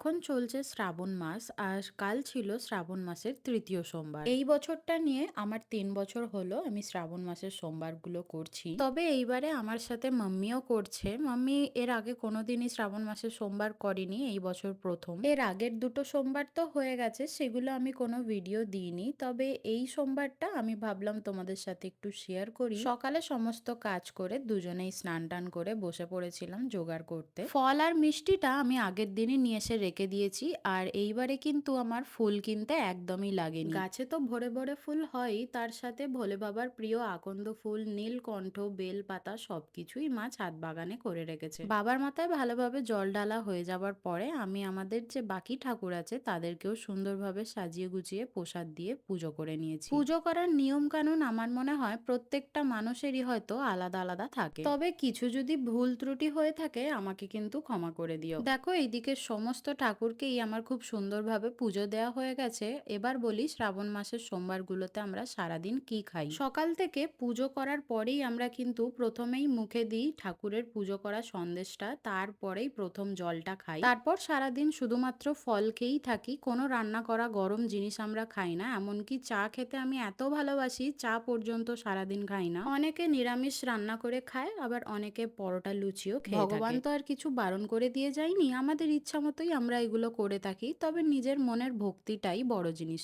এখন চলছে শ্রাবণ মাস আর কাল ছিল শ্রাবণ মাসের তৃতীয় সোমবার। এই বছরটা নিয়ে আমার ৩ বছর হলো আমি শ্রাবণ মাসের সোমবারগুলো করছি। তবে এইবারে আমার সাথে মাম্মিও করছে। মাম্মি এর আগে কোনোদিনই শ্রাবণ মাসের সোমবার করেনি, এই বছর প্রথম। এর আগের দুটো সোমবার তো হয়ে গেছে, সেগুলো আমি কোনো ভিডিও দিইনি। তবে এই সোমবারটা আমি ভাবলাম তোমাদের সাথে একটু শেয়ার করি। সকালে সমস্ত কাজ করে দুজনেই স্নান টান করে বসে পড়েছিলাম জোগাড় করতে। ফল আর মিষ্টিটা আমি আগের দিনই নিয়ে এসে রেখে দিয়েছি। আর এইবারে কিন্তু আমার ফুল কিনতে একদমই লাগেনি। গাছে তো ভরে ভরে ফুল হয়ই, তার সাথে ভোলে বাবার প্রিয় আকন্দ ফুল, নীলকণ্ঠ, বেলপাতা সবকিছুই মা ছাদ বাগানে করে রেখেছে। বাবার মাথায় ভালোভাবে জল ঢালা হয়ে যাবার পরে আমি আমাদের যে বাকি ঠাকুর আছে তাদেরকেও সুন্দরভাবে সাজিয়ে গুছিয়ে প্রসাদ দিয়ে পুজো করে নিয়েছি। পুজো করার নিয়ম কানুন আমার মনে হয় প্রত্যেকটা মানুষেরই হয়তো আলাদা আলাদা থাকে, তবে কিছু যদি ভুল ত্রুটি হয়ে থাকে আমাকে কিন্তু ক্ষমা করে দিও। দেখো, এইদিকে সমস্ত ঠাকুরকেই আমার খুব সুন্দরভাবে পুজো দেওয়া হয়ে গেছে। এবার বলি শ্রাবণ মাসের সোমবারগুলোতে আমরা সারাদিন কি খাই। সকাল থেকে পুজো করার পরেই আমরা কিন্তু প্রথমেই মুখে দিই ঠাকুরের পুজো করা সন্দেশটা, তারপরেই প্রথম জলটা খাই। তারপর সারাদিন শুধুমাত্র ফল খেয়েই থাকি, কোনো রান্না করা গরম জিনিস আমরা খাই না। এমনকি চা খেতে আমি এত ভালোবাসি, চা পর্যন্ত সারাদিন খাই না। অনেকে নিরামিষ রান্না করে খায়, আবার অনেকে পরোটা লুচিও খেয়ে থাকে। ভগবান তো আর কিছু বারণ করে দিয়ে যায়নি, আমাদের ইচ্ছা মতোই আমরা এগুলো করে থাকি। তবে নিজের মনের ভক্তিটাই বড় জিনিস।